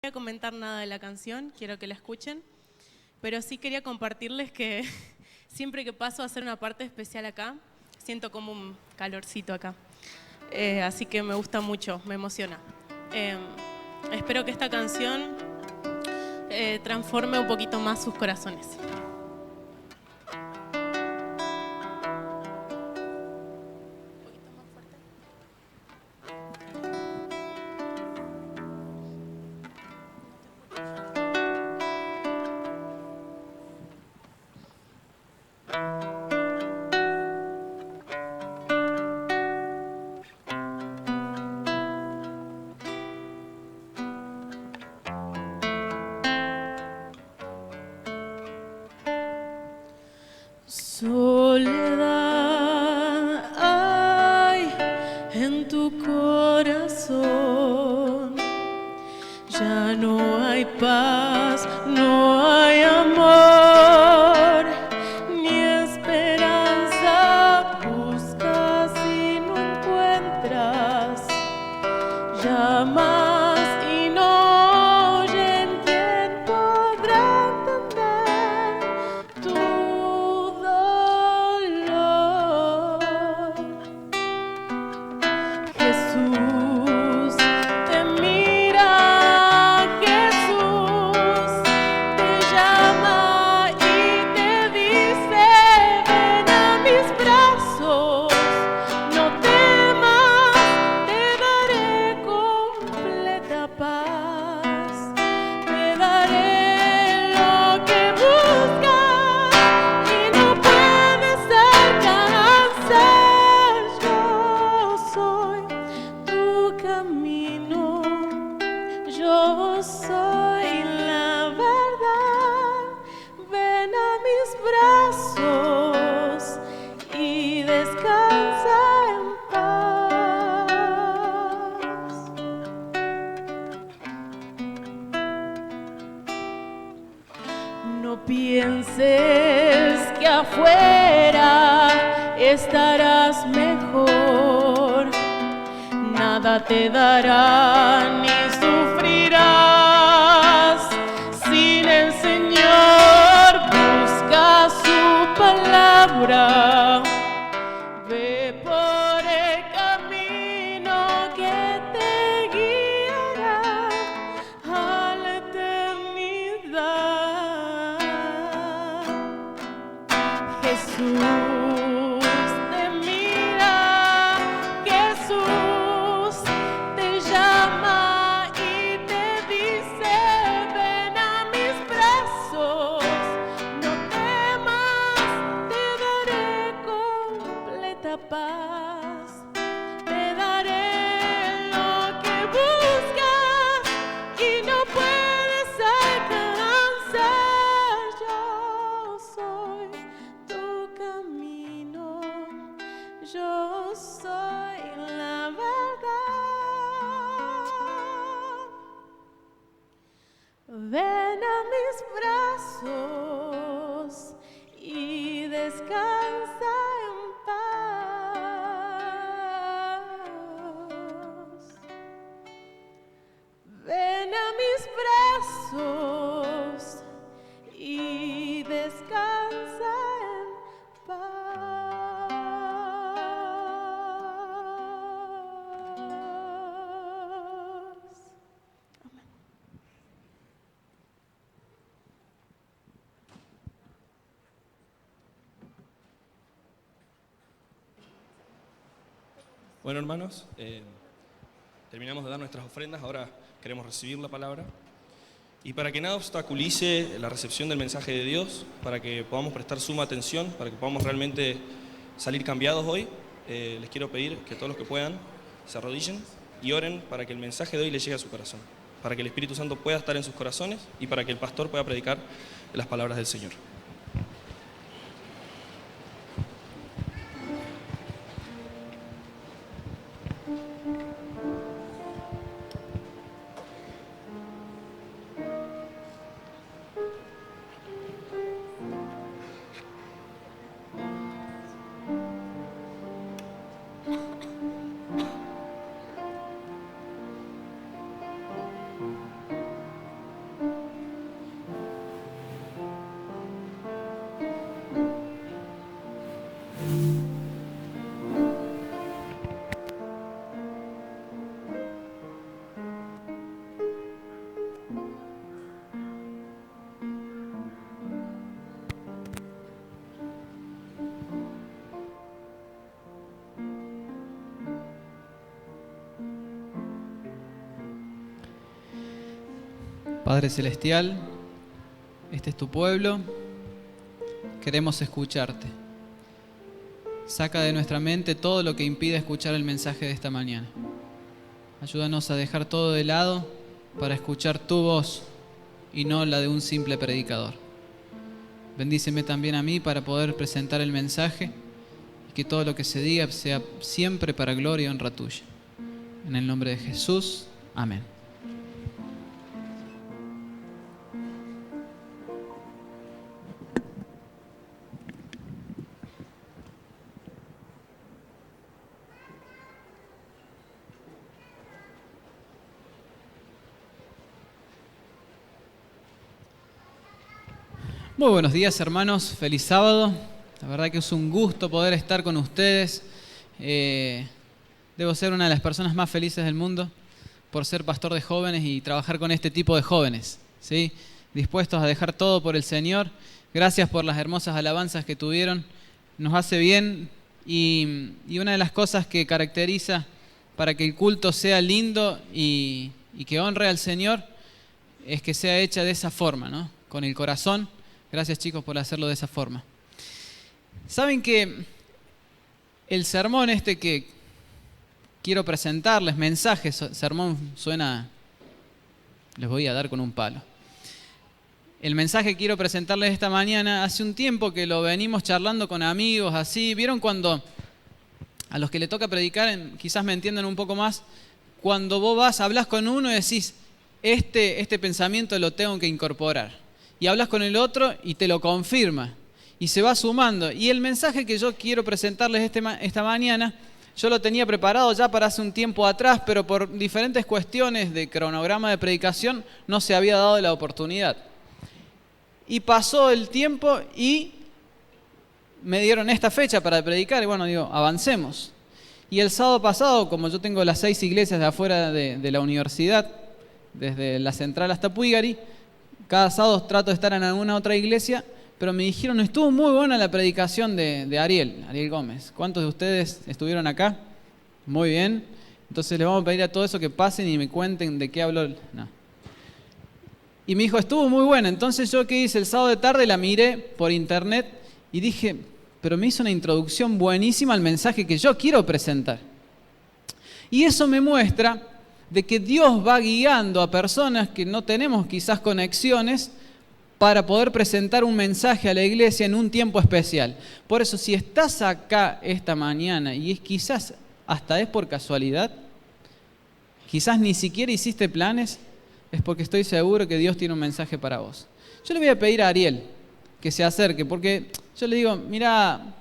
voy a comentar nada de la canción, quiero que la escuchen, pero sí quería compartirles que siempre que paso a hacer una parte especial acá, siento como un calorcito acá. Así que me gusta mucho, me emociona. Espero que esta canción transforme un poquito más sus corazones. Soledad hay en tu corazón, ya no hay paz, no hay amor, ni esperanza buscas y no encuentras, llamas y no oyen, ¿quién podrá entender tu dolor? Jesús te mira, Jesús te llama y te dice: ven a mis brazos, no temas, te daré completa paz, te daré lo que buscas y no puedes alcanzar. Yo soy tu camino, yo soy la verdad. Ven a mis brazos y descansa en paz. No pienses que afuera estarás mejor, nada te dará ni sufrirás sin el Señor. Busca su palabra, ve por el camino que te guiará a la eternidad. Jesús te mira, Jesús te llama y te dice: ven a mis brazos, no temas, te daré completa paz, te daré lo que buscas y no puedes alcanzar. Yo soy tu camino, yo soy la verdad. Ven a mis brazos y descansa en paz. Ven a mis brazos y descansa en paz. Amén. Bueno, hermanos, terminamos de dar nuestras ofrendas, ahora queremos recibir la palabra. Y para que nada obstaculice la recepción del mensaje de Dios, para que podamos prestar suma atención, para que podamos realmente salir cambiados hoy, les quiero pedir que todos los que puedan se arrodillen y oren para que el mensaje de hoy les llegue a su corazón, para que el Espíritu Santo pueda estar en sus corazones y para que el pastor pueda predicar las palabras del Señor. Padre Celestial, este es tu pueblo, queremos escucharte. Saca de nuestra mente todo lo que impide escuchar el mensaje de esta mañana. Ayúdanos a dejar todo de lado para escuchar tu voz y no la de un simple predicador. Bendíceme también a mí para poder presentar el mensaje y que todo lo que se diga sea siempre para gloria y honra tuya. En el nombre de Jesús, amén. Muy buenos días, hermanos. Feliz sábado. La verdad que es un gusto poder estar con ustedes. Debo ser una de las personas más felices del mundo por ser pastor de jóvenes y trabajar con este tipo de jóvenes, ¿sí? Dispuestos a dejar todo por el Señor. Gracias por las hermosas alabanzas que tuvieron. Nos hace bien y una de las cosas que caracteriza para que el culto sea lindo y que honre al Señor es que sea hecha de esa forma, ¿no? Con el corazón. Gracias, chicos, por hacerlo de esa forma. Saben que el sermón que quiero presentarles, mensaje, sermón suena, les voy a dar con un palo. El mensaje que quiero presentarles esta mañana, hace un tiempo que lo venimos charlando con amigos, así. ¿Vieron cuando a los que le toca predicar, quizás me entiendan un poco más, cuando vos hablas con uno y decís, este pensamiento lo tengo que incorporar? Y hablas con el otro y te lo confirma. Y se va sumando. Y el mensaje que yo quiero presentarles esta mañana, yo lo tenía preparado ya para hace un tiempo atrás, pero por diferentes cuestiones de cronograma de predicación no se había dado la oportunidad. Y pasó el tiempo y me dieron esta fecha para predicar. Y bueno, digo, avancemos. Y el sábado pasado, como yo tengo las 6 iglesias de afuera de la universidad, desde la central hasta Puigari, cada sábado trato de estar en alguna otra iglesia, pero me dijeron, estuvo muy buena la predicación de Ariel Gómez. ¿Cuántos de ustedes estuvieron acá? Muy bien. Entonces les vamos a pedir a todo eso que pasen y me cuenten de qué habló. No. Y me dijo, estuvo muy buena. Entonces yo, ¿qué hice? El sábado de tarde la miré por internet y dije, pero me hizo una introducción buenísima al mensaje que yo quiero presentar. Y eso me muestra de que Dios va guiando a personas que no tenemos quizás conexiones para poder presentar un mensaje a la iglesia en un tiempo especial. Por eso, si estás acá esta mañana y quizás hasta es por casualidad, quizás ni siquiera hiciste planes, es porque estoy seguro que Dios tiene un mensaje para vos. Yo le voy a pedir a Ariel que se acerque, porque yo le digo, mira,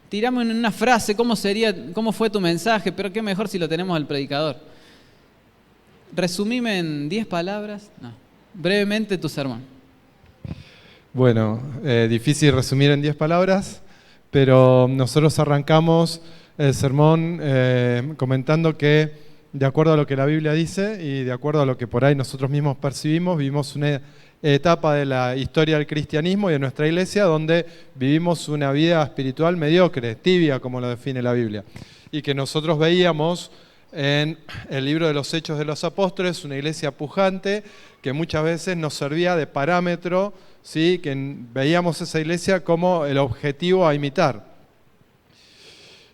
tirame en una frase cómo fue tu mensaje, pero qué mejor si lo tenemos al predicador. Resumime en 10 palabras, brevemente tu sermón. Bueno, difícil resumir en 10 palabras, pero nosotros arrancamos el sermón comentando que de acuerdo a lo que la Biblia dice y de acuerdo a lo que por ahí nosotros mismos percibimos, vivimos una etapa de la historia del cristianismo y de nuestra iglesia donde vivimos una vida espiritual mediocre, tibia, como lo define la Biblia, y que nosotros veíamos en el libro de los Hechos de los Apóstoles, una iglesia pujante que muchas veces nos servía de parámetro, ¿sí? Que veíamos esa iglesia como el objetivo a imitar.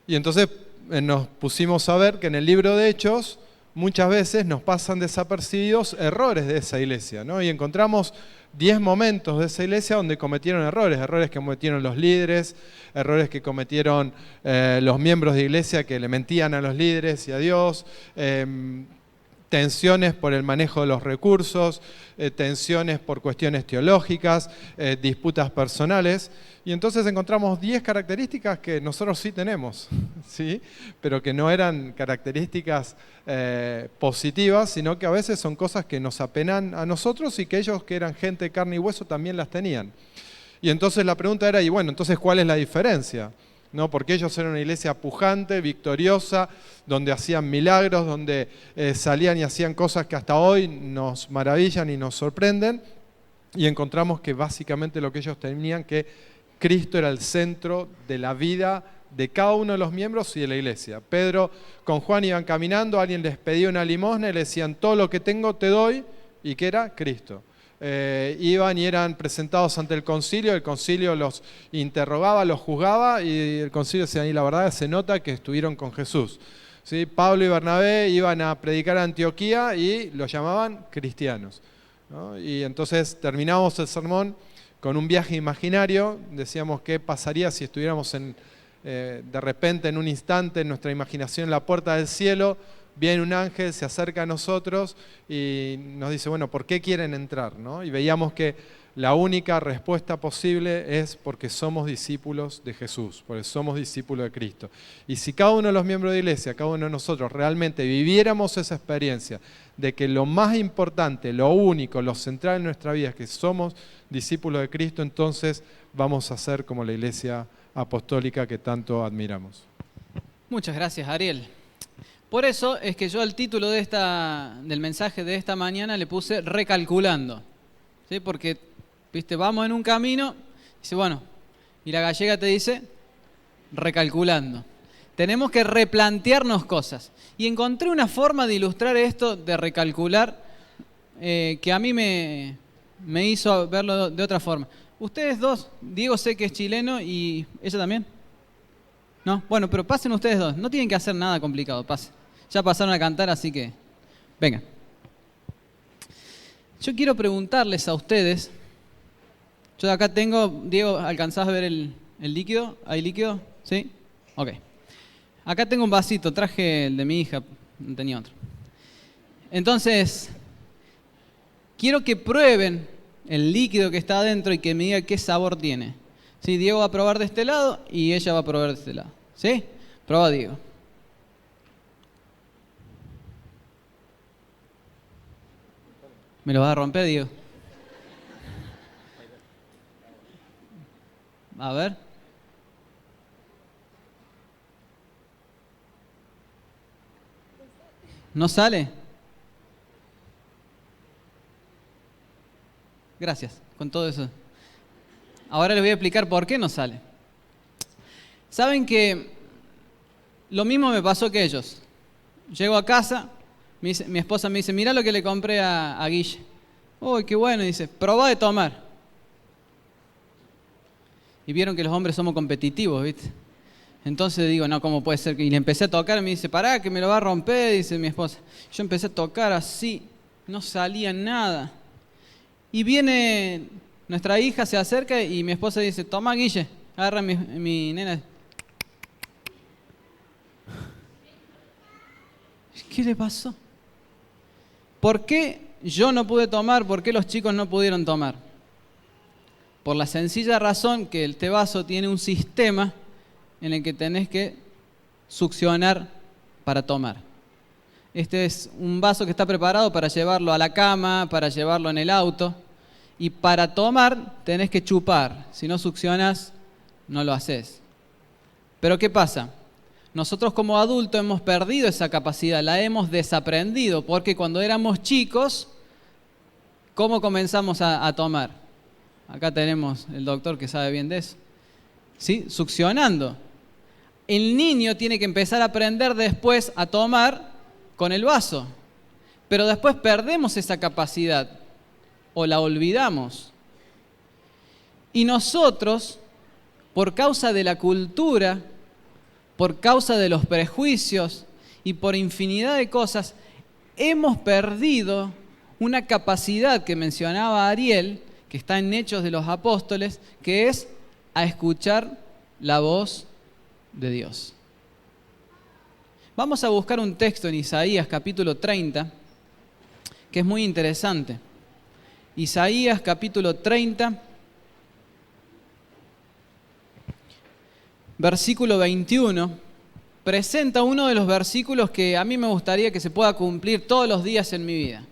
Y entonces nos pusimos a ver que en el libro de Hechos muchas veces nos pasan desapercibidos errores de esa iglesia, ¿no? Y encontramos 10 momentos de esa iglesia donde cometieron errores que cometieron los líderes, errores que cometieron los miembros de iglesia que le mentían a los líderes y a Dios, tensiones por el manejo de los recursos, tensiones por cuestiones teológicas, disputas personales. Y entonces encontramos 10 características que nosotros sí tenemos, ¿sí? Pero que no eran características positivas, sino que a veces son cosas que nos apenan a nosotros y que ellos, que eran gente de carne y hueso, también las tenían. Y entonces la pregunta era, y bueno, entonces ¿cuál es la diferencia? ¿No? Porque ellos eran una iglesia pujante, victoriosa, donde hacían milagros, donde salían y hacían cosas que hasta hoy nos maravillan y nos sorprenden, y encontramos que básicamente lo que ellos tenían, que Cristo era el centro de la vida de cada uno de los miembros y de la iglesia. Pedro con Juan iban caminando, alguien les pedía una limosna y le decían, todo lo que tengo te doy, y que era Cristo. iban y eran presentados ante el concilio los interrogaba, los juzgaba y el concilio decía, y la verdad se nota que estuvieron con Jesús. ¿Sí? Pablo y Bernabé iban a predicar a Antioquía y los llamaban cristianos, ¿no? Y entonces terminamos el sermón con un viaje imaginario, decíamos qué pasaría si estuviéramos de repente en un instante en nuestra imaginación en la puerta del cielo, viene un ángel, se acerca a nosotros y nos dice, bueno, ¿por qué quieren entrar? ¿No? Y veíamos que la única respuesta posible es porque somos discípulos de Jesús, porque somos discípulos de Cristo. Y si cada uno de los miembros de la iglesia, cada uno de nosotros realmente viviéramos esa experiencia de que lo más importante, lo único, lo central en nuestra vida es que somos discípulos de Cristo, entonces vamos a ser como la iglesia apostólica que tanto admiramos. Muchas gracias, Ariel. Por eso es que yo al título del mensaje de esta mañana le puse recalculando, ¿sí? Porque, viste, vamos en un camino, dice, bueno, y la gallega te dice recalculando. Tenemos que replantearnos cosas. Y encontré una forma de ilustrar esto de recalcular que a mí me hizo verlo de otra forma. Ustedes dos, Diego sé que es chileno y ella también. ¿No? Bueno, pero pasen ustedes dos. No tienen que hacer nada complicado, pasen. Ya pasaron a cantar, así que venga. Yo quiero preguntarles a ustedes. Yo acá tengo, Diego, ¿alcanzás a ver el líquido? ¿Hay líquido? ¿Sí? Ok. Acá tengo un vasito, traje el de mi hija, no tenía otro. Entonces, quiero que prueben el líquido que está adentro y que me diga qué sabor tiene. ¿Sí? Diego va a probar de este lado y ella va a probar de este lado. ¿Sí? Prueba, Diego. ¿Me lo vas a romper, Diego? A ver. ¿No sale? Gracias, con todo eso. Ahora les voy a explicar por qué no sale. Saben que lo mismo me pasó que ellos. Llego a casa, mi esposa me dice, mirá lo que le compré a Guille. Uy, qué bueno, y dice, probá de tomar. Y vieron que los hombres somos competitivos, ¿viste? Entonces digo, no, ¿cómo puede ser? Y le empecé a tocar, y me dice, pará, que me lo va a romper, dice mi esposa. Yo empecé a tocar así, no salía nada. Y viene nuestra hija, se acerca y mi esposa dice, toma, Guille, agarra mi nena. ¿Qué le pasó? ¿Por qué yo no pude tomar? ¿Por qué los chicos no pudieron tomar? Por la sencilla razón que este vaso tiene un sistema en el que tenés que succionar para tomar. Este es un vaso que está preparado para llevarlo a la cama, para llevarlo en el auto. Y para tomar tenés que chupar. Si no succionas, no lo haces. Pero ¿qué pasa? Nosotros como adultos hemos perdido esa capacidad, la hemos desaprendido, porque cuando éramos chicos, ¿cómo comenzamos a tomar? Acá tenemos el doctor que sabe bien de eso. ¿Sí? Succionando. El niño tiene que empezar a aprender después a tomar con el vaso, pero después perdemos esa capacidad o la olvidamos. Y nosotros, por causa de la cultura, por causa de los prejuicios y por infinidad de cosas, hemos perdido una capacidad que mencionaba Ariel, que está en Hechos de los Apóstoles, que es a escuchar la voz de Dios. Vamos a buscar un texto en Isaías capítulo 30, que es muy interesante. Isaías capítulo 30, versículo 21, presenta uno de los versículos que a mí me gustaría que se pueda cumplir todos los días en mi vida.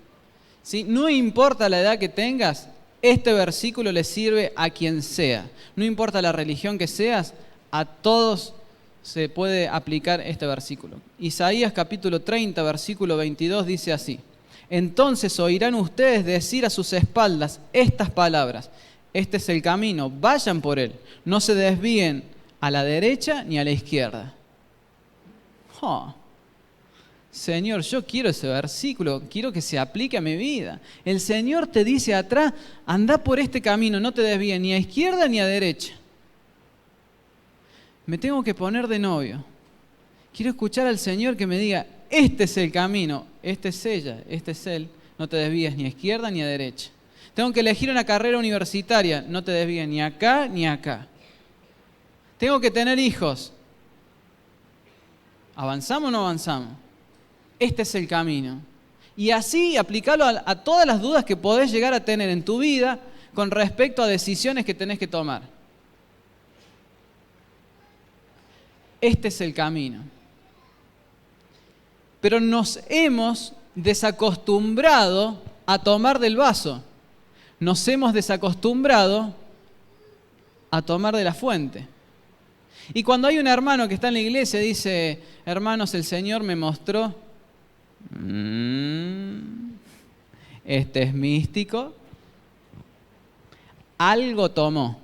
¿Sí? No importa la edad que tengas, este versículo le sirve a quien sea. No importa la religión que seas, a todos se puede aplicar este versículo. Isaías capítulo 30, versículo 22 dice así: entonces oirán ustedes decir a sus espaldas estas palabras: este es el camino, vayan por él, no se desvíen a la derecha ni a la izquierda. Señor, yo quiero ese versículo, quiero que se aplique a mi vida. El Señor te dice atrás, anda por este camino, no te desvíes ni a izquierda ni a derecha. Me tengo que poner de novio. Quiero escuchar al Señor que me diga, este es el camino, este es ella, este es él, no te desvíes ni a izquierda ni a derecha. Tengo que elegir una carrera universitaria, no te desvíes ni acá ni acá. Tengo que tener hijos. ¿Avanzamos o no avanzamos? Este es el camino. Y así aplicarlo a todas las dudas que podés llegar a tener en tu vida con respecto a decisiones que tenés que tomar. Este es el camino. Pero nos hemos desacostumbrado a tomar del vaso. Nos hemos desacostumbrado a tomar de la fuente. Y cuando hay un hermano que está en la iglesia y dice, hermanos, el Señor me mostró, este es místico, algo tomó.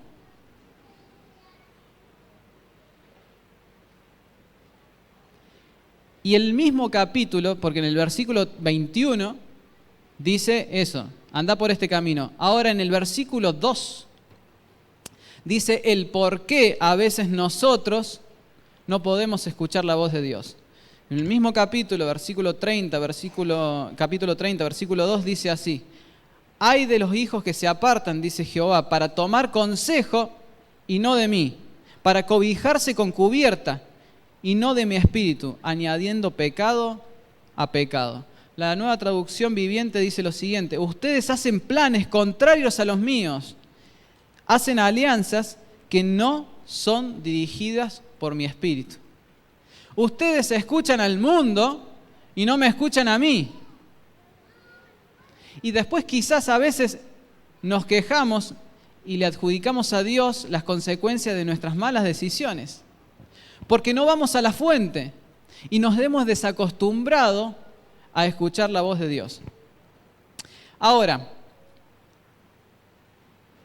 Y el mismo capítulo, porque en el versículo 21 dice eso, anda por este camino. Ahora en el versículo 2 dice el por qué a veces nosotros no podemos escuchar la voz de Dios. En el mismo capítulo, capítulo 30, versículo 2 dice así: ay de los hijos que se apartan, dice Jehová, para tomar consejo y no de mí, para cobijarse con cubierta y no de mi espíritu, añadiendo pecado a pecado. La Nueva Traducción Viviente dice lo siguiente: ustedes hacen planes contrarios a los míos, hacen alianzas que no son dirigidas por mi espíritu. Ustedes escuchan al mundo y no me escuchan a mí. Y después quizás a veces nos quejamos y le adjudicamos a Dios las consecuencias de nuestras malas decisiones, porque no vamos a la fuente y nos hemos desacostumbrado a escuchar la voz de Dios. Ahora,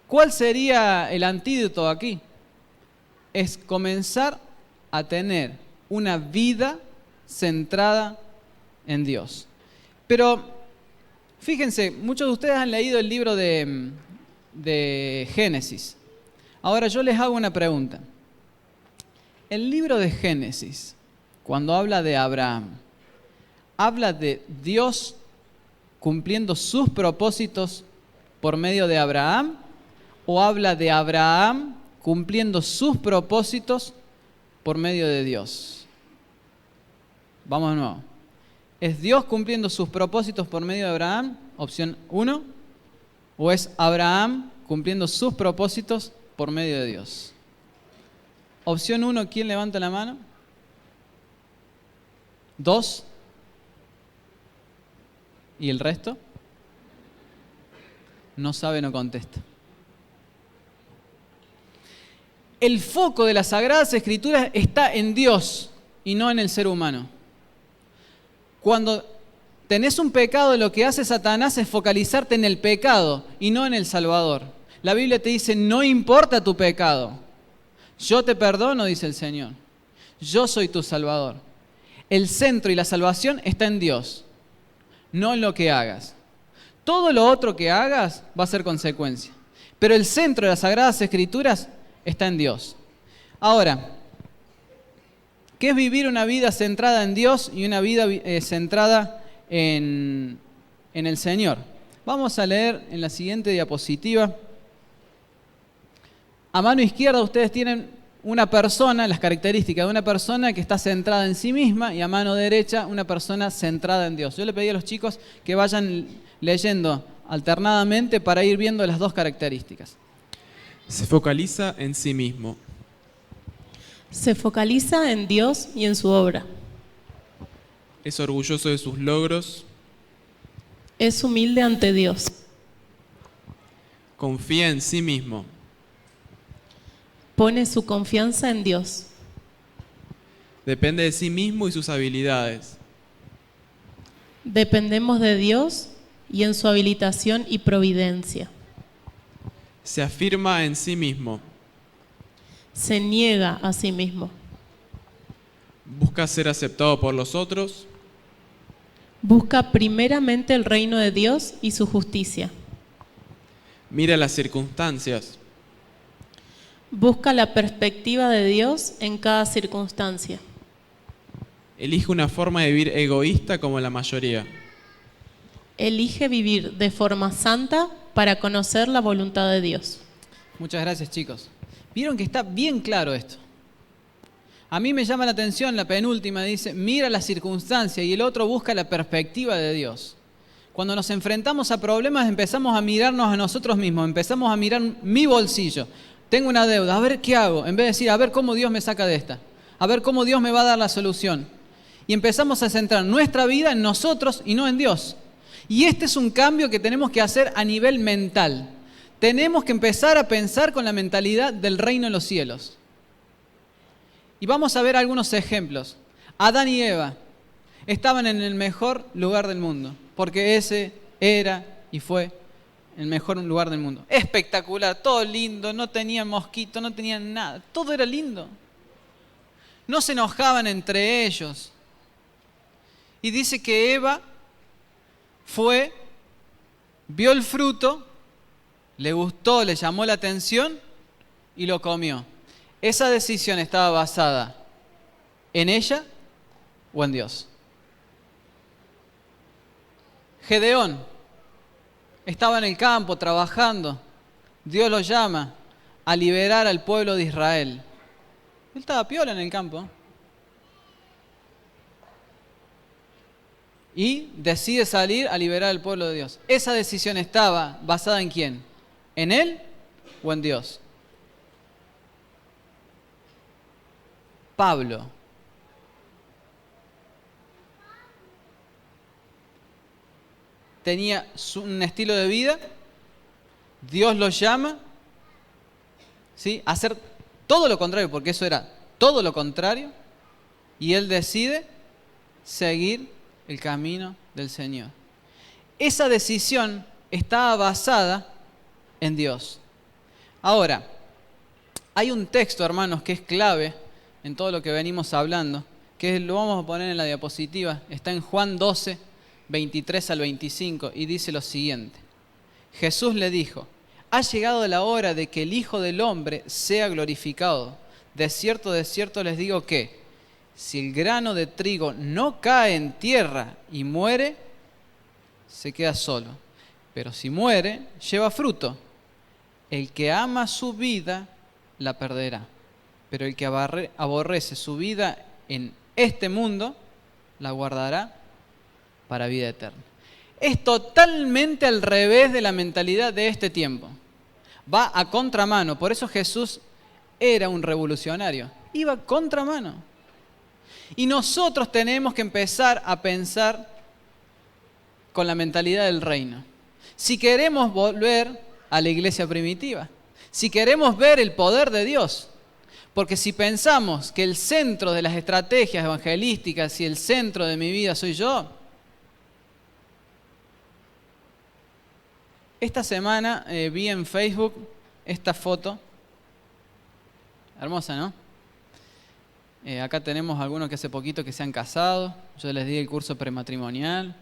¿cuál sería el antídoto aquí? Es comenzar a tener una vida centrada en Dios. Pero fíjense, muchos de ustedes han leído el libro de Génesis. Ahora yo les hago una pregunta. El libro de Génesis, cuando habla de Abraham, ¿habla de Dios cumpliendo sus propósitos por medio de Abraham? ¿O habla de Abraham cumpliendo sus propósitos por medio de Dios? Vamos de nuevo. ¿Es Dios cumpliendo sus propósitos por medio de Abraham? Opción 1. ¿O es Abraham cumpliendo sus propósitos por medio de Dios? Opción 1, ¿quién levanta la mano? 2. ¿Y el resto? No sabe, no contesta. El foco de las Sagradas Escrituras está en Dios y no en el ser humano. Cuando tenés un pecado, lo que hace Satanás es focalizarte en el pecado y no en el Salvador. La Biblia te dice, no importa tu pecado. Yo te perdono, dice el Señor. Yo soy tu Salvador. El centro y la salvación está en Dios, no en lo que hagas. Todo lo otro que hagas va a ser consecuencia. Pero el centro de las Sagradas Escrituras está en Dios. Ahora, ¿qué es vivir una vida centrada en Dios y una vida centrada en el Señor? Vamos a leer en la siguiente diapositiva. A mano izquierda ustedes tienen una persona, las características de una persona que está centrada en sí misma, y a mano derecha una persona centrada en Dios. Yo le pedí a los chicos que vayan leyendo alternadamente para ir viendo las dos características. Se focaliza en sí mismo. Se focaliza en Dios y en su obra. Es orgulloso de sus logros. Es humilde ante Dios. Confía en sí mismo. Pone su confianza en Dios. Depende de sí mismo y sus habilidades. Dependemos de Dios y en su habilitación y providencia. Se afirma en sí mismo. Se niega a sí mismo. Busca ser aceptado por los otros. Busca primeramente el reino de Dios y su justicia. Mira las circunstancias. Busca la perspectiva de Dios en cada circunstancia. Elige una forma de vivir egoísta como la mayoría. Elige vivir de forma santa para conocer la voluntad de Dios. Muchas gracias, chicos. Vieron que está bien claro esto. A mí me llama la atención la penúltima, dice, mira la circunstancia, y el otro busca la perspectiva de Dios. Cuando nos enfrentamos a problemas empezamos a mirarnos a nosotros mismos, empezamos a mirar mi bolsillo. Tengo una deuda, a ver qué hago, en vez de decir, a ver cómo Dios me saca de esta, a ver cómo Dios me va a dar la solución. Y empezamos a centrar nuestra vida en nosotros y no en Dios. Y este es un cambio que tenemos que hacer a nivel mental. Tenemos que empezar a pensar con la mentalidad del reino en los cielos. Y vamos a ver algunos ejemplos. Adán y Eva estaban en el mejor lugar del mundo, porque ese era y fue el mejor lugar del mundo. Espectacular, todo lindo, no tenían mosquito, no tenían nada, todo era lindo. No se enojaban entre ellos. Y dice que Eva fue, vio el fruto, le gustó, le llamó la atención y lo comió. ¿Esa decisión estaba basada en ella o en Dios? Gedeón estaba en el campo trabajando. Dios lo llama a liberar al pueblo de Israel. Él estaba piola en el campo. Y decide salir a liberar al pueblo de Dios. ¿Esa decisión estaba basada en quién? ¿En él o en Dios? Pablo. Tenía un estilo de vida, Dios lo llama, ¿sí?, a hacer todo lo contrario, porque eso era todo lo contrario, y él decide seguir el camino del Señor. Esa decisión estaba basada en Dios. Ahora, hay un texto, hermanos, que es clave en todo lo que venimos hablando, que lo vamos a poner en la diapositiva, está en Juan 12, 23 al 25, y dice lo siguiente. Jesús le dijo, ha llegado la hora de que el Hijo del Hombre sea glorificado. De cierto les digo que, si el grano de trigo no cae en tierra y muere, se queda solo. Pero si muere, lleva fruto. El que ama su vida, la perderá. Pero el que aborrece su vida en este mundo, la guardará para vida eterna. Es totalmente al revés de la mentalidad de este tiempo. Va a contramano. Por eso Jesús era un revolucionario. Iba a contramano. Y nosotros tenemos que empezar a pensar con la mentalidad del reino. Si queremos volver a la iglesia primitiva, si queremos ver el poder de Dios, porque si pensamos que el centro de las estrategias evangelísticas y el centro de mi vida soy yo, esta semana vi en Facebook esta foto, hermosa, ¿no? Acá tenemos algunos que hace poquito que se han casado, yo les di el curso prematrimonial,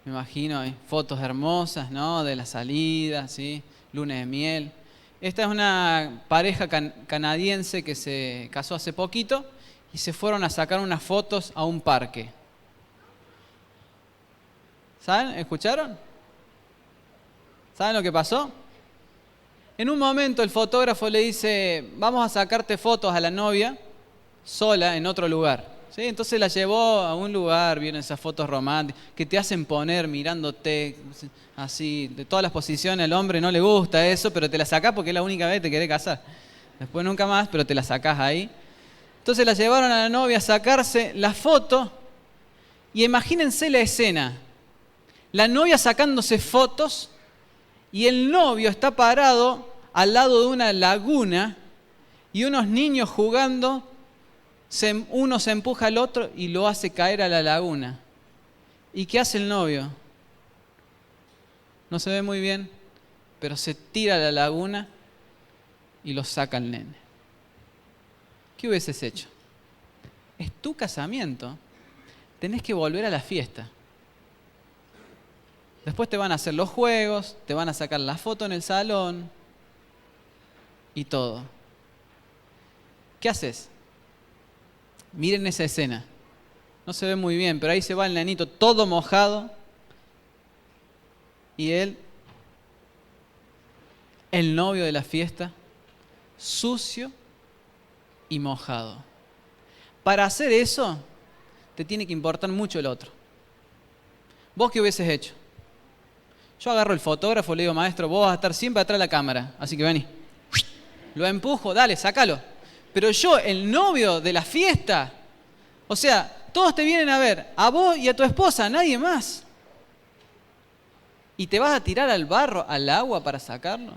me imagino, hay fotos hermosas, ¿no?, de la salida, ¿sí?, lunes de miel. Esta es una pareja canadiense que se casó hace poquito y se fueron a sacar unas fotos a un parque. ¿Saben? ¿Escucharon? ¿Saben lo que pasó? En un momento el fotógrafo le dice, vamos a sacarte fotos a la novia sola en otro lugar. ¿Sí? Entonces la llevó a un lugar, vieron esas fotos románticas, que te hacen poner mirándote así, de todas las posiciones. Al hombre no le gusta eso, pero te la sacás porque es la única vez que te querés casar. Después nunca más, pero te la sacás ahí. Entonces la llevaron a la novia a sacarse la foto y imagínense la escena. La novia sacándose fotos y el novio está parado al lado de una laguna y unos niños jugando. Uno se empuja al otro y lo hace caer a la laguna. ¿Y qué hace el novio? No se ve muy bien, pero se tira a la laguna y lo saca el nene. ¿Qué hubieses hecho? Es tu casamiento. Tenés que volver a la fiesta. Después te van a hacer los juegos, te van a sacar la foto en el salón y todo. ¿Qué haces? Miren esa escena. No se ve muy bien, pero ahí se va el nenito todo mojado y él, el novio de la fiesta, sucio y mojado. Para hacer eso, te tiene que importar mucho el otro. ¿Vos qué hubieses hecho? Yo agarro el fotógrafo, le digo, maestro, vos vas a estar siempre atrás de la cámara, así que vení. Lo empujo, dale, sácalo. Pero yo, el novio de la fiesta, o sea, todos te vienen a ver, a vos y a tu esposa, nadie más. ¿Y te vas a tirar al barro, al agua para sacarlo?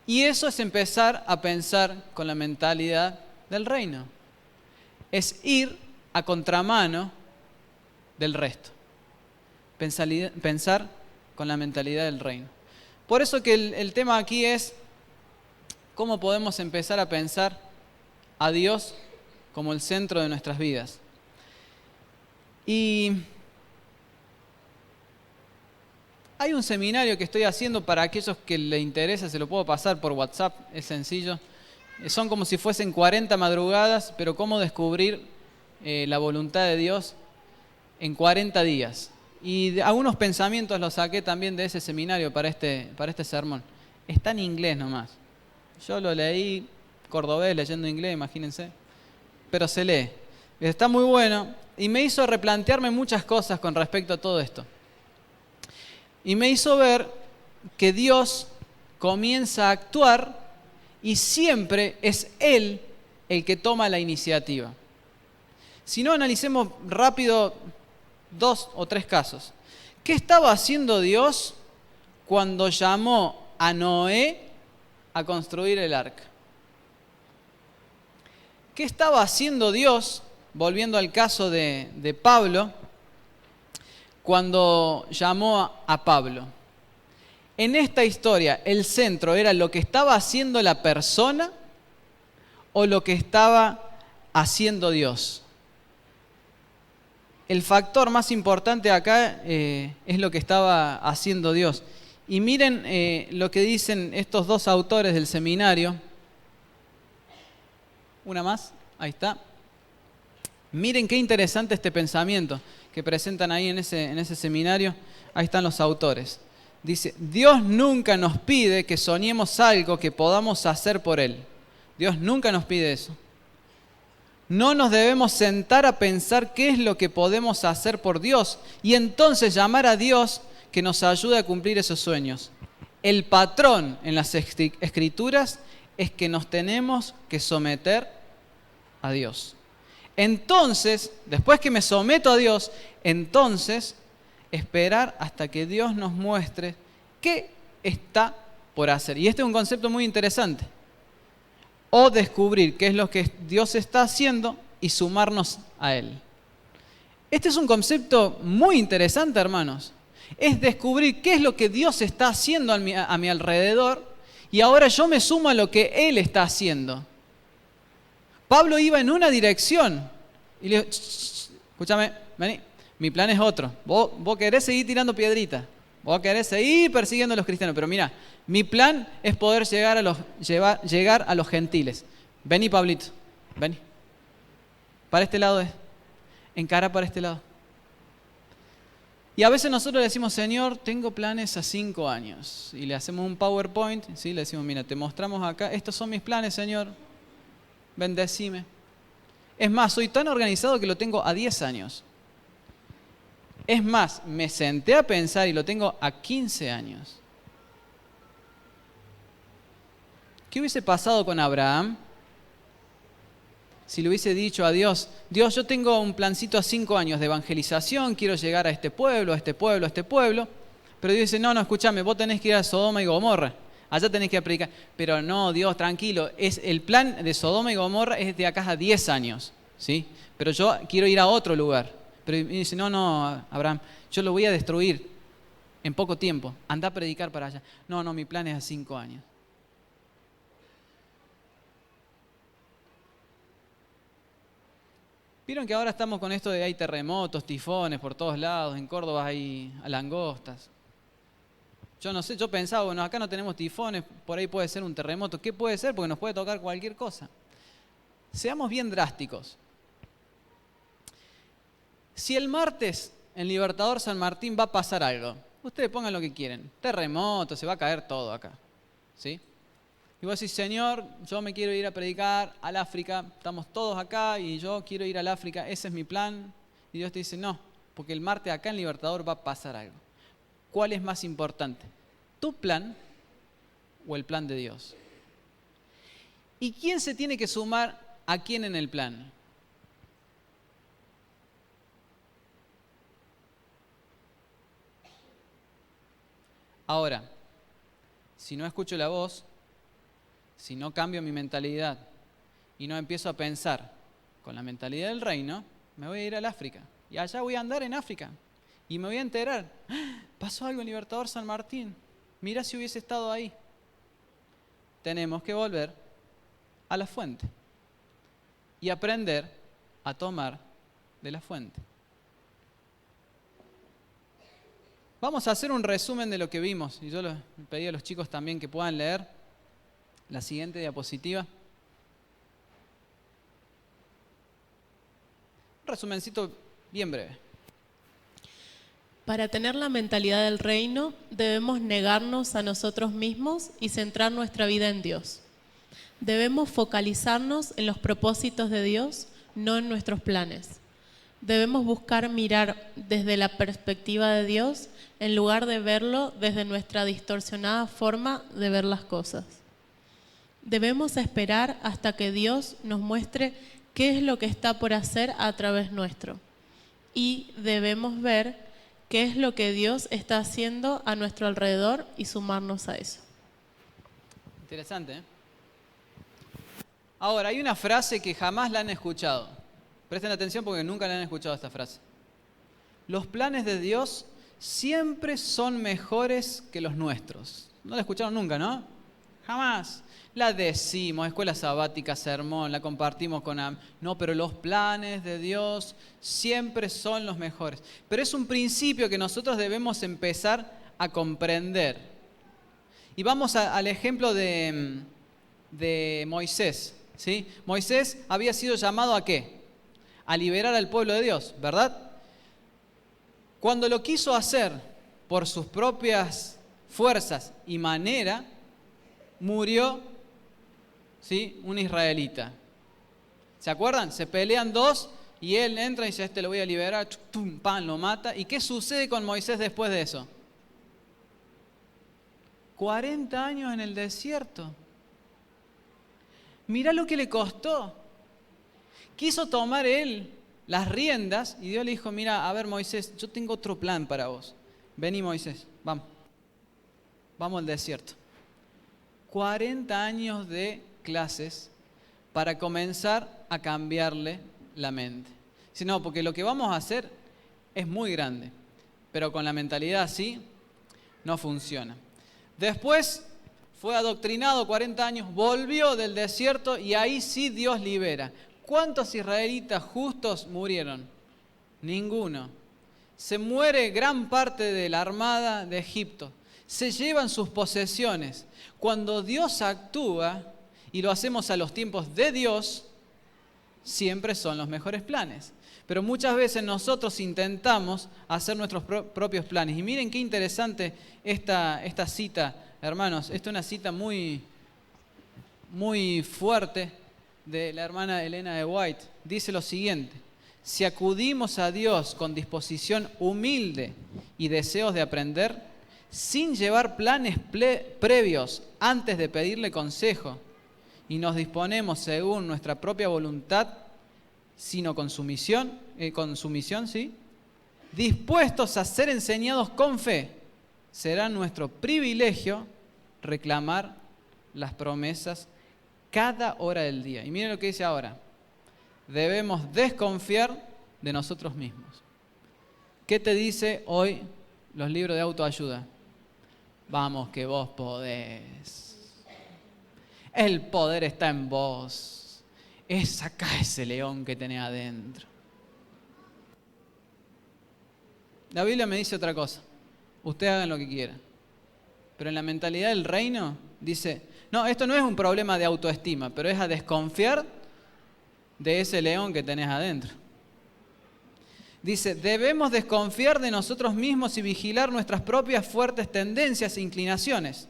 Y eso es empezar a pensar con la mentalidad del reino. Es ir a contramano del resto. Pensar con la mentalidad del reino. Por eso que el tema aquí es cómo podemos empezar a pensar a Dios como el centro de nuestras vidas. Y hay un seminario que estoy haciendo para aquellos que les interesa, se lo puedo pasar por WhatsApp, es sencillo. Son como si fuesen 40 madrugadas, pero cómo descubrir la voluntad de Dios en 40 días. Y algunos pensamientos los saqué también de ese seminario para este sermón. Está en inglés nomás. Yo lo leí cordobés leyendo inglés, imagínense. Pero se lee. Está muy bueno y me hizo replantearme muchas cosas con respecto a todo esto. Y me hizo ver que Dios comienza a actuar y siempre es Él el que toma la iniciativa. Si no, analicemos rápido 2 o 3 casos. ¿Qué estaba haciendo Dios cuando llamó a Noé a construir el arca? ¿Qué estaba haciendo Dios, volviendo al caso de Pablo, cuando llamó a Pablo? En esta historia, ¿el centro era lo que estaba haciendo la persona o lo que estaba haciendo Dios? El factor más importante acá es lo que estaba haciendo Dios. Y miren lo que dicen estos 2 autores del seminario. Una más, ahí está. Miren qué interesante este pensamiento que presentan ahí en ese seminario. Ahí están los autores. Dice, Dios nunca nos pide que soñemos algo que podamos hacer por Él. Dios nunca nos pide eso. No nos debemos sentar a pensar qué es lo que podemos hacer por Dios y entonces llamar a Dios que nos ayude a cumplir esos sueños. El patrón en las Escrituras es que nos tenemos que someter a Dios. Entonces, después que me someto a Dios, entonces esperar hasta que Dios nos muestre qué está por hacer. Y este es un concepto muy interesante. O descubrir qué es lo que Dios está haciendo y sumarnos a Él. Este es un concepto muy interesante, hermanos. Es descubrir qué es lo que Dios está haciendo a mi alrededor y ahora yo me sumo a lo que Él está haciendo. Pablo iba en una dirección y le dijo, escúchame, vení, mi plan es otro. Vos querés seguir tirando piedritas, vos querés seguir persiguiendo a los cristianos, pero mira, mi plan es poder llegar a los gentiles. Vení, Pablito, vení. Para este lado es, encara para este lado. Y a veces nosotros le decimos, Señor, tengo planes a 5 años. Y le hacemos un PowerPoint, ¿sí? Le decimos, mira, te mostramos acá, estos son mis planes, Señor, bendecime. Es más, soy tan organizado que lo tengo a 10 años. Es más, me senté a pensar y lo tengo a 15 años. ¿Qué hubiese pasado con Abraham si le hubiese dicho a Dios, Dios, yo tengo un plancito a 5 años de evangelización, quiero llegar a este pueblo, a este pueblo, a este pueblo, pero Dios dice, no, escúchame, vos tenés que ir a Sodoma y Gomorra, allá tenés que predicar, pero no, Dios, tranquilo, el plan de Sodoma y Gomorra es de acá a 10 años, ¿sí? Pero yo quiero ir a otro lugar, pero dice, no, Abraham, yo lo voy a destruir en poco tiempo, anda a predicar para allá, no, mi plan es a 5 años. Vieron que ahora estamos con esto de hay terremotos, tifones por todos lados, en Córdoba hay langostas. Yo no sé, yo pensaba, bueno, acá no tenemos tifones, por ahí puede ser un terremoto. ¿Qué puede ser? Porque nos puede tocar cualquier cosa. Seamos bien drásticos. Si el martes en Libertador San Martín va a pasar algo, ustedes pongan lo que quieren. Terremoto, se va a caer todo acá. ¿Sí? Y vos decís, Señor, yo me quiero ir a predicar al África, estamos todos acá y yo quiero ir al África, ese es mi plan. Y Dios te dice, no, porque el martes acá en Libertador va a pasar algo. ¿Cuál es más importante? ¿Tu plan o el plan de Dios? ¿Y quién se tiene que sumar a quién en el plan? Ahora, si no escucho la voz, si no cambio mi mentalidad y no empiezo a pensar con la mentalidad del reino, me voy a ir al África. Y allá voy a andar en África. Y me voy a enterar. ¡Ah! Pasó algo en Libertador San Martín. Mirá si hubiese estado ahí. Tenemos que volver a la fuente. Y aprender a tomar de la fuente. Vamos a hacer un resumen de lo que vimos. Y yo les pedí a los chicos también que puedan leer la siguiente diapositiva. Un resumencito bien breve. Para tener la mentalidad del reino, debemos negarnos a nosotros mismos y centrar nuestra vida en Dios. Debemos focalizarnos en los propósitos de Dios, no en nuestros planes. Debemos buscar mirar desde la perspectiva de Dios en lugar de verlo desde nuestra distorsionada forma de ver las cosas. Debemos esperar hasta que Dios nos muestre qué es lo que está por hacer a través nuestro. Y debemos ver qué es lo que Dios está haciendo a nuestro alrededor y sumarnos a eso. Interesante, ¿eh? Ahora, hay una frase que jamás la han escuchado. Presten atención porque nunca la han escuchado esta frase. Los planes de Dios siempre son mejores que los nuestros. No la escucharon nunca, ¿no? Jamás. La decimos, escuela sabática, sermón, la compartimos con... No, pero los planes de Dios siempre son los mejores. Pero es un principio que nosotros debemos empezar a comprender. Y vamos al ejemplo de Moisés, ¿sí? Moisés había sido llamado ¿a qué? A liberar al pueblo de Dios, ¿verdad? Cuando lo quiso hacer por sus propias fuerzas y manera, murió, ¿sí?, un israelita. ¿Se acuerdan? Se pelean dos y él entra y dice, lo voy a liberar, tum, pan, lo mata. ¿Y qué sucede con Moisés después de eso? 40 años en el desierto. Mirá lo que le costó. Quiso tomar él las riendas y Dios le dijo, mira, a ver Moisés, yo tengo otro plan para vos. Vení Moisés, vamos. Vamos al desierto. 40 años de clases para comenzar a cambiarle la mente. Si no, porque lo que vamos a hacer es muy grande, pero con la mentalidad así no funciona. Después fue adoctrinado 40 años, volvió del desierto y ahí sí Dios libera. ¿Cuántos israelitas justos murieron? Ninguno. Se muere gran parte de la armada de Egipto. Se llevan sus posesiones. Cuando Dios actúa, y lo hacemos a los tiempos de Dios, siempre son los mejores planes. Pero muchas veces nosotros intentamos hacer nuestros propios planes. Y miren qué interesante esta cita, hermanos. Esta es una cita muy, muy fuerte de la hermana Elena de White. Dice lo siguiente: si acudimos a Dios con disposición humilde y deseos de aprender, sin llevar planes previos antes de pedirle consejo, y nos disponemos según nuestra propia voluntad, sino con sumisión, ¿sí?, dispuestos a ser enseñados con fe, será nuestro privilegio reclamar las promesas cada hora del día. Y miren lo que dice ahora: debemos desconfiar de nosotros mismos. ¿Qué te dice hoy los libros de autoayuda? Vamos que vos podés. El poder está en vos. Saca ese león que tenés adentro. La Biblia me dice otra cosa. Ustedes hagan lo que quieran. Pero en la mentalidad del reino dice, no, esto no es un problema de autoestima, pero es a desconfiar de ese león que tenés adentro. Dice, debemos desconfiar de nosotros mismos y vigilar nuestras propias fuertes tendencias e inclinaciones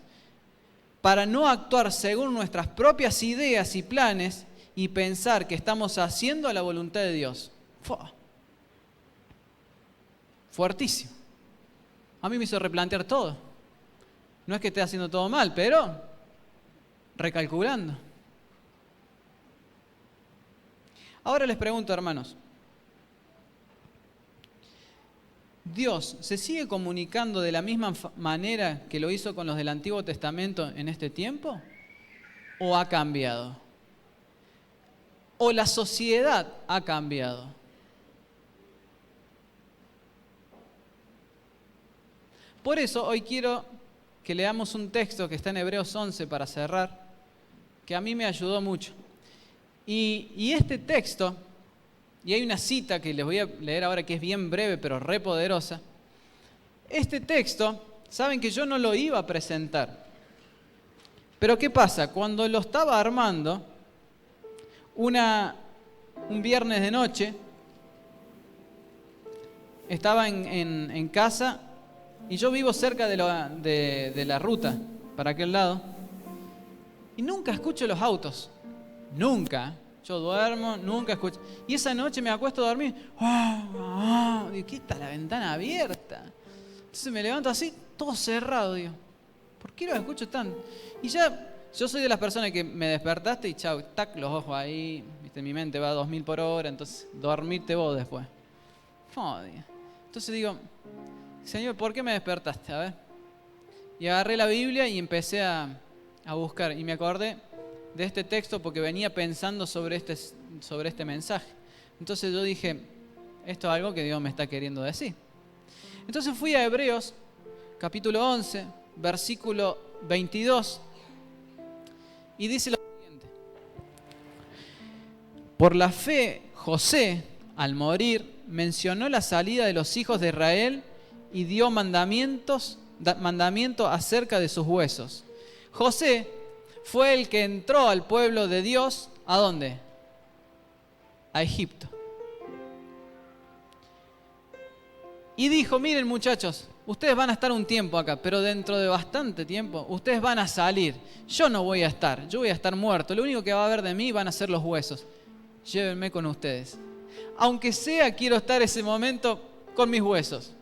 para no actuar según nuestras propias ideas y planes y pensar que estamos haciendo la voluntad de Dios. ¡Fua! Fuertísimo. A mí me hizo replantear todo. No es que esté haciendo todo mal, pero recalculando. Ahora les pregunto, hermanos, ¿Dios se sigue comunicando de la misma manera que lo hizo con los del Antiguo Testamento en este tiempo? ¿O ha cambiado? ¿O la sociedad ha cambiado? Por eso hoy quiero que leamos un texto que está en Hebreos 11 para cerrar, que a mí me ayudó mucho. Y este texto, y hay una cita que les voy a leer ahora que es bien breve pero re poderosa. Este texto, saben que yo no lo iba a presentar. Pero ¿qué pasa? Cuando lo estaba armando, un viernes de noche, estaba en casa y yo vivo cerca de la ruta para aquel lado y nunca escucho los autos. Nunca. Yo duermo, nunca escucho. Y esa noche me acuesto a dormir. Digo, ¿qué está la ventana abierta? Entonces me levanto así, todo cerrado. Digo, ¿por qué lo escucho tanto? Y ya, yo soy de las personas que me despertaste y chau, tac, los ojos ahí. Viste, mi mente va a 2000 por hora, entonces dormirte vos después. Entonces digo, Señor, ¿por qué me despertaste? A ver. Y agarré la Biblia y empecé a buscar. Y me acordé de este texto porque venía pensando sobre este mensaje. Entonces yo dije, esto es algo que Dios me está queriendo decir. Entonces fui a Hebreos, capítulo 11, versículo 22, y dice lo siguiente. Por la fe, José, al morir, mencionó la salida de los hijos de Israel y dio mandamiento acerca de sus huesos. José fue el que entró al pueblo de Dios, ¿a dónde? A Egipto. Y dijo, miren muchachos, ustedes van a estar un tiempo acá, pero dentro de bastante tiempo, ustedes van a salir. Yo no voy a estar, yo voy a estar muerto. Lo único que va a haber de mí van a ser los huesos. Llévenme con ustedes. Aunque sea, quiero estar ese momento con mis huesos.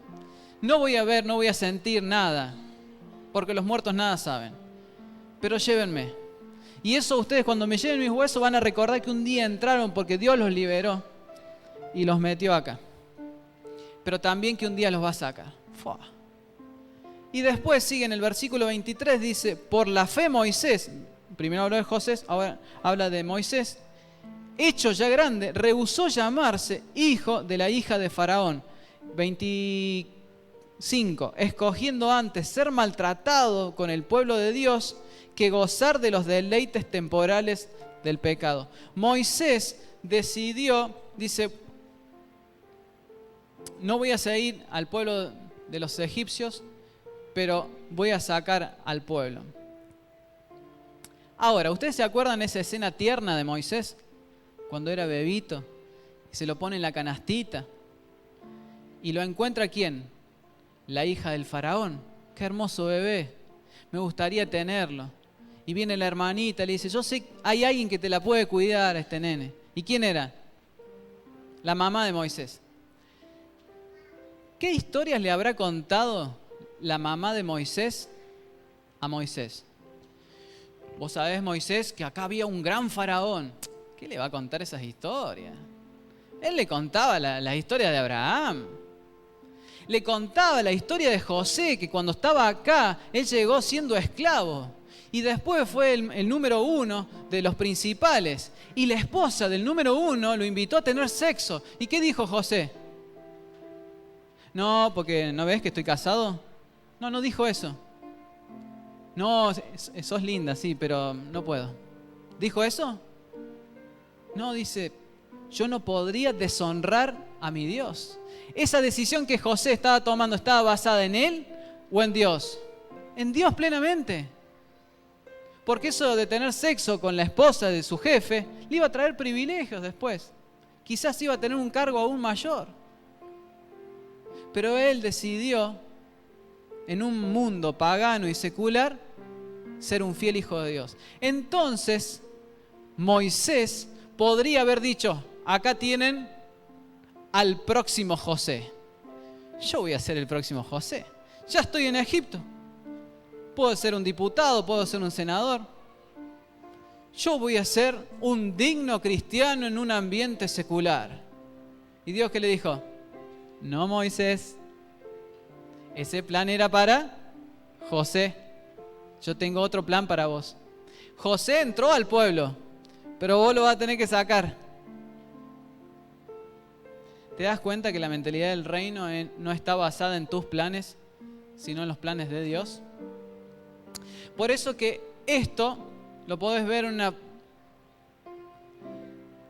No voy a ver, no voy a sentir nada, porque los muertos nada saben. Pero llévenme. Y eso ustedes cuando me lleven mis huesos van a recordar que un día entraron porque Dios los liberó y los metió acá. Pero también que un día los va a sacar. ¡Fua! Y después sigue en el versículo 23, dice, por la fe Moisés, primero habló de José, ahora habla de Moisés, hecho ya grande, rehusó llamarse hijo de la hija de Faraón. 25, escogiendo antes ser maltratado con el pueblo de Dios que gozar de los deleites temporales del pecado. Moisés decidió, dice, no voy a seguir al pueblo de los egipcios, pero voy a sacar al pueblo. Ahora, ¿ustedes se acuerdan de esa escena tierna de Moisés? Cuando era bebito, y se lo pone en la canastita, y lo encuentra ¿quién? La hija del faraón. Qué hermoso bebé, me gustaría tenerlo. Y viene la hermanita y le dice, yo sé, hay alguien que te la puede cuidar a este nene. ¿Y quién era? La mamá de Moisés. ¿Qué historias le habrá contado la mamá de Moisés a Moisés? Vos sabés, Moisés, que acá había un gran faraón. ¿Qué le va a contar esas historias? Él le contaba la historia de Abraham. Le contaba la historia de José, que cuando estaba acá, él llegó siendo esclavo. Y después fue el número 1 de los principales. Y la esposa del número 1 lo invitó a tener sexo. ¿Y qué dijo José? No, porque ¿no ves que estoy casado? No dijo eso. No, sos linda, sí, pero no puedo. ¿Dijo eso? No, dice, yo no podría deshonrar a mi Dios. Esa decisión que José estaba tomando, ¿estaba basada en él o en Dios? En Dios plenamente. Porque eso de tener sexo con la esposa de su jefe le iba a traer privilegios después. Quizás iba a tener un cargo aún mayor. Pero él decidió, en un mundo pagano y secular, ser un fiel hijo de Dios. Entonces, Moisés podría haber dicho, acá tienen al próximo José. Yo voy a ser el próximo José. Ya estoy en Egipto. Puedo ser un diputado, puedo ser un senador. Yo voy a ser un digno cristiano en un ambiente secular. ¿Y Dios qué le dijo? No, Moisés. Ese plan era para José. Yo tengo otro plan para vos. José entró al pueblo, pero vos lo vas a tener que sacar. ¿Te das cuenta que la mentalidad del reino no está basada en tus planes, sino en los planes de Dios? Por eso que esto lo podés ver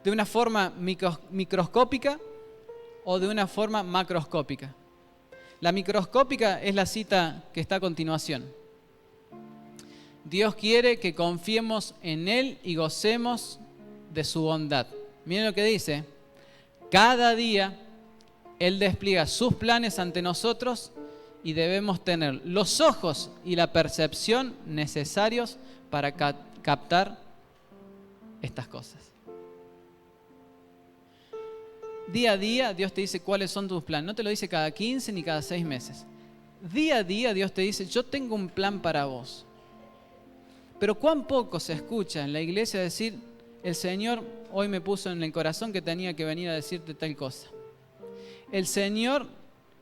de una forma microscópica o de una forma macroscópica. La microscópica es la cita que está a continuación. Dios quiere que confiemos en Él y gocemos de su bondad. Miren lo que dice. Cada día Él despliega sus planes ante nosotros y debemos tener los ojos y la percepción necesarios para captar estas cosas. Día a día Dios te dice cuáles son tus planes. No te lo dice cada 15 ni cada 6 meses. Día a día Dios te dice, yo tengo un plan para vos. Pero cuán poco se escucha en la iglesia decir, el Señor hoy me puso en el corazón que tenía que venir a decirte tal cosa. El Señor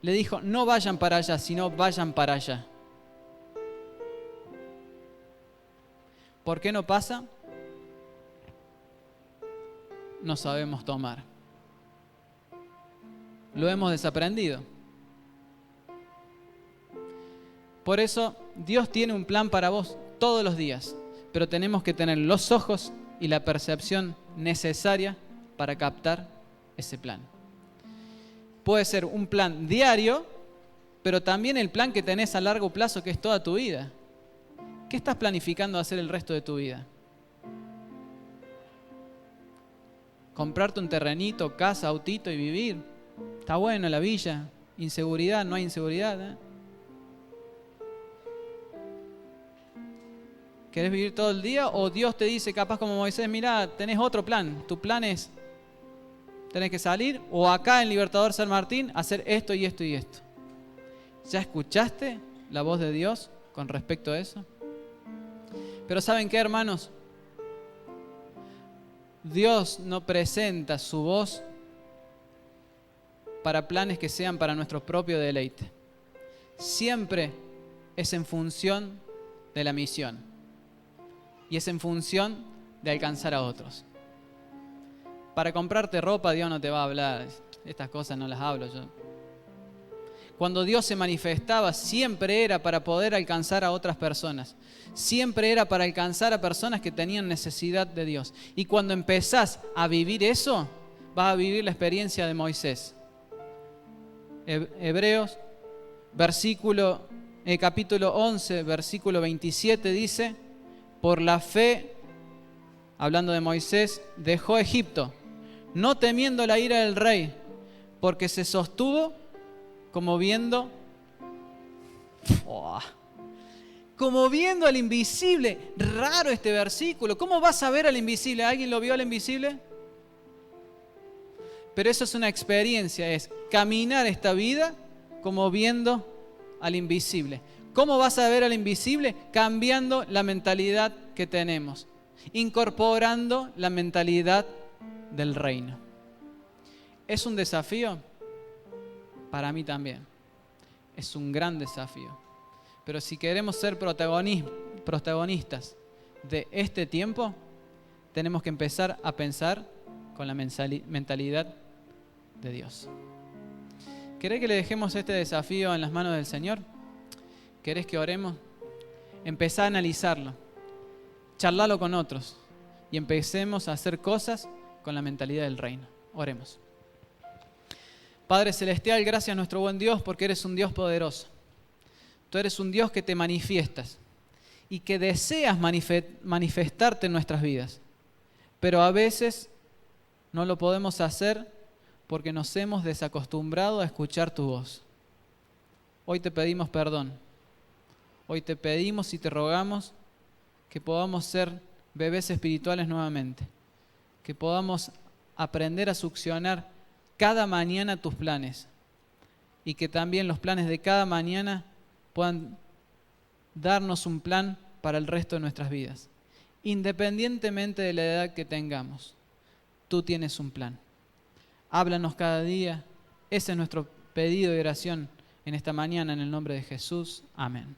le dijo, no vayan para allá, sino vayan para allá. ¿Por qué no pasa? No sabemos tomar. Lo hemos desaprendido. Por eso Dios tiene un plan para vos todos los días, pero tenemos que tener los ojos y la percepción necesaria para captar ese plan. Puede ser un plan diario, pero también el plan que tenés a largo plazo, que es toda tu vida. ¿Qué estás planificando hacer el resto de tu vida? ¿Comprarte un terrenito, casa, autito y vivir? Está bueno la villa. ¿Inseguridad? ¿No hay inseguridad? ¿Querés vivir todo el día? ¿O Dios te dice, capaz como Moisés, mirá, tenés otro plan? Tu plan es, tenés que salir, o acá en Libertador San Martín, hacer esto y esto y esto. ¿Ya escuchaste la voz de Dios con respecto a eso? Pero ¿saben qué, hermanos? Dios no presenta su voz para planes que sean para nuestro propio deleite. Siempre es en función de la misión. Y es en función de alcanzar a otros. Para comprarte ropa, Dios no te va a hablar. Estas cosas no las hablo yo. Cuando Dios se manifestaba, siempre era para poder alcanzar a otras personas. Siempre era para alcanzar a personas que tenían necesidad de Dios. Y cuando empezás a vivir eso, vas a vivir la experiencia de Moisés. Hebreos, capítulo 11, versículo 27 dice, por la fe, hablando de Moisés, dejó Egipto, no temiendo la ira del rey, porque se sostuvo como viendo al invisible. Raro este versículo. ¿Cómo vas a ver al invisible? ¿Alguien lo vio al invisible? Pero eso es una experiencia, es caminar esta vida como viendo al invisible. ¿Cómo vas a ver al invisible? Cambiando la mentalidad que tenemos, incorporando la mentalidad del reino. ¿Es un desafío? Para mí también. Es un gran desafío. Pero si queremos ser protagonistas de este tiempo, tenemos que empezar a pensar con la mentalidad de Dios. ¿Querés que le dejemos este desafío en las manos del Señor? ¿Querés que oremos? Empezá a analizarlo, charlalo con otros y empecemos a hacer cosas con la mentalidad del reino. Oremos. Padre Celestial, gracias a nuestro buen Dios porque eres un Dios poderoso. Tú eres un Dios que te manifiestas y que deseas manifestarte en nuestras vidas. Pero a veces no lo podemos hacer porque nos hemos desacostumbrado a escuchar tu voz. Hoy te pedimos perdón. Hoy te pedimos y te rogamos que podamos ser bebés espirituales nuevamente. Que podamos aprender a succionar cada mañana tus planes. Y que también los planes de cada mañana puedan darnos un plan para el resto de nuestras vidas. Independientemente de la edad que tengamos, tú tienes un plan. Háblanos cada día. Ese es nuestro pedido de oración en esta mañana, en el nombre de Jesús. Amén.